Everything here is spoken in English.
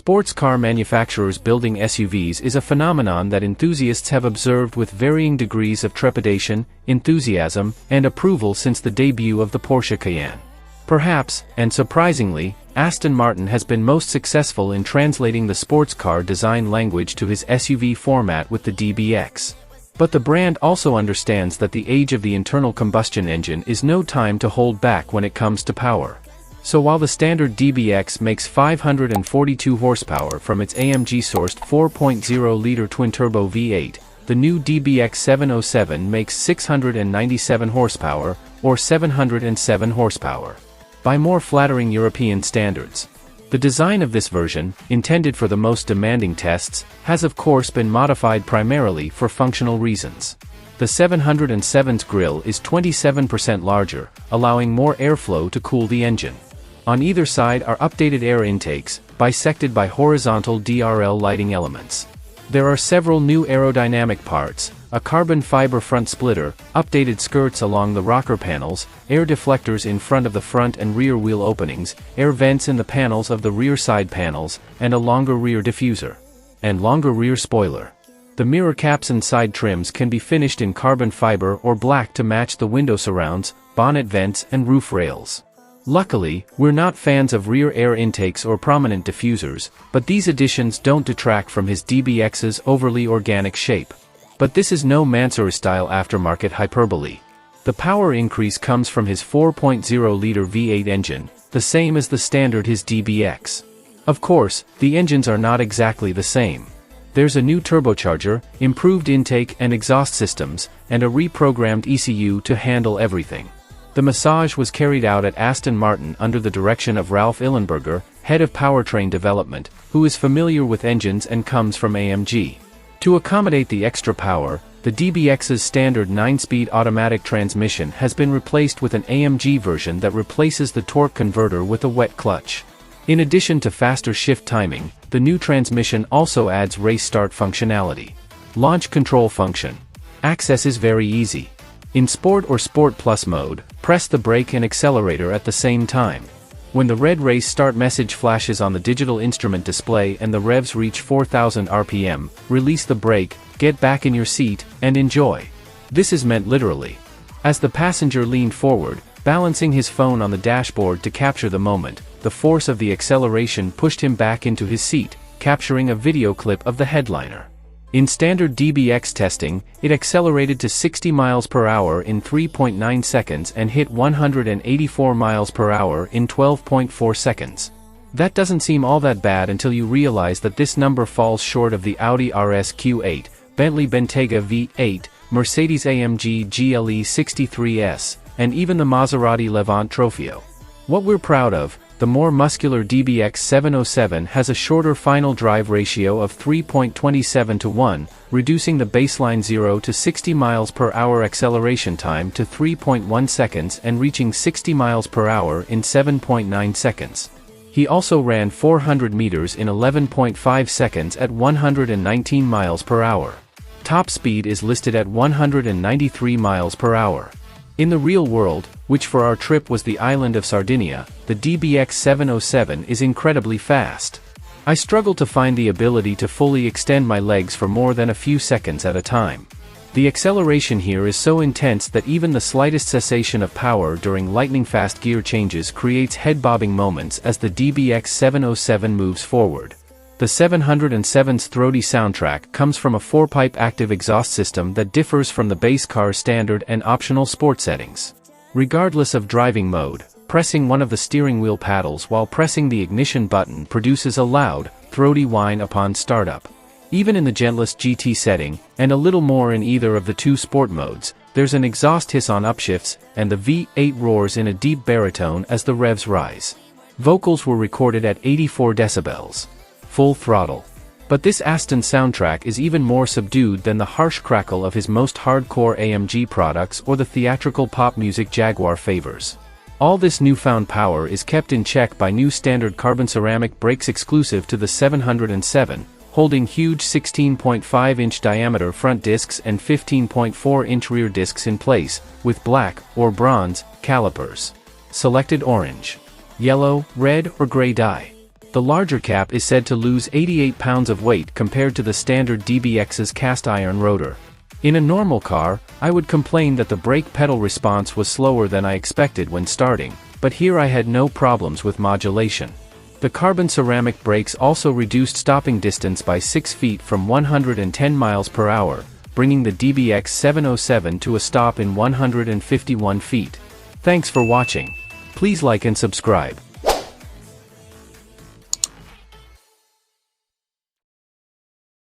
Sports car manufacturers building SUVs is a phenomenon that enthusiasts have observed with varying degrees of trepidation, enthusiasm, and approval since the debut of the Porsche Cayenne. Perhaps, and surprisingly, Aston Martin has been most successful in translating the sports car design language to his SUV format with the DBX. But the brand also understands that the age of the internal combustion engine is no time to hold back when it comes to power. So while the standard DBX makes 542 horsepower from its AMG-sourced 4.0-liter twin-turbo V8, the new DBX 707 makes 697 horsepower, or 707 horsepower. By more flattering European standards. The design of this version, intended for the most demanding tests, has of course been modified primarily for functional reasons. The 707's grille is 27% larger, allowing more airflow to cool the engine. On either side are updated air intakes, bisected by horizontal DRL lighting elements. There are several new aerodynamic parts, a carbon fiber front splitter, updated skirts along the rocker panels, air deflectors in front of the front and rear wheel openings, air vents in the panels of the rear side panels, and a longer rear diffuser. And longer rear spoiler. The mirror caps and side trims can be finished in carbon fiber or black to match the window surrounds, bonnet vents and roof rails. Luckily, we're not fans of rear air intakes or prominent diffusers, but these additions don't detract from his DBX's overly organic shape. But this is no Mansour-style aftermarket hyperbole. The power increase comes from his 4.0-liter V8 engine, the same as the standard his DBX. Of course, the engines are not exactly the same. There's a new turbocharger, improved intake and exhaust systems, and a reprogrammed ECU to handle everything. The massage was carried out at Aston Martin under the direction of Ralph Illenberger, head of powertrain development, who is familiar with engines and comes from AMG. To accommodate the extra power, the DBX's standard 9-speed automatic transmission has been replaced with an AMG version that replaces the torque converter with a wet clutch. In addition to faster shift timing, the new transmission also adds race start functionality. Launch control function. Access is very easy. In Sport or Sport Plus mode, press the brake and accelerator at the same time. When the red race start message flashes on the digital instrument display and the revs reach 4,000 RPM, release the brake, get back in your seat, and enjoy. This is meant literally. As the passenger leaned forward, balancing his phone on the dashboard to capture the moment, the force of the acceleration pushed him back into his seat, capturing a video clip of the headliner. In standard DBX testing, it accelerated to 60 miles per hour in 3.9 seconds and hit 184 miles per hour in 12.4 seconds. That doesn't seem all that bad until you realize that this number falls short of the Audi RS Q8, Bentley Bentayga V8, Mercedes-AMG GLE 63S, and even the Maserati Levante Trofeo. What we're proud of, the more muscular DBX 707 has a shorter final drive ratio of 3.27 to 1, reducing the baseline 0 to 60 miles per hour acceleration time to 3.1 seconds and reaching 60 miles per hour in 7.9 seconds. He also ran 400 meters in 11.5 seconds at 119 miles per hour. Top speed is listed at 193 miles per hour. In the real world, which for our trip was the island of Sardinia, the DBX 707 is incredibly fast. I struggle to find the ability to fully extend my legs for more than a few seconds at a time. The acceleration here is so intense that even the slightest cessation of power during lightning-fast gear changes creates head-bobbing moments as the DBX 707 moves forward. The 707's throaty soundtrack comes from a 4-pipe active exhaust system that differs from the base car's standard and optional sport settings. Regardless of driving mode, pressing one of the steering wheel paddles while pressing the ignition button produces a loud, throaty whine upon startup. Even in the gentlest GT setting, and a little more in either of the two sport modes, there's an exhaust hiss on upshifts, and the V8 roars in a deep baritone as the revs rise. Vocals were recorded at 84 decibels. Full throttle. But this Aston soundtrack is even more subdued than the harsh crackle of his most hardcore AMG products or the theatrical pop music Jaguar favors. All this newfound power is kept in check by new standard carbon ceramic brakes exclusive to the 707, holding huge 16.5-inch diameter front discs and 15.4-inch rear discs in place, with black, or bronze, calipers. Selected orange, yellow, red or gray dye. The larger cap is said to lose 88 pounds of weight compared to the standard DBX's cast iron rotor. In a normal car, I would complain that the brake pedal response was slower than I expected when starting, but here I had no problems with modulation. The carbon ceramic brakes also reduced stopping distance by 6 feet from 110 miles per hour, bringing the DBX 707 to a stop in 151 feet. Thanks for watching. Please like and subscribe.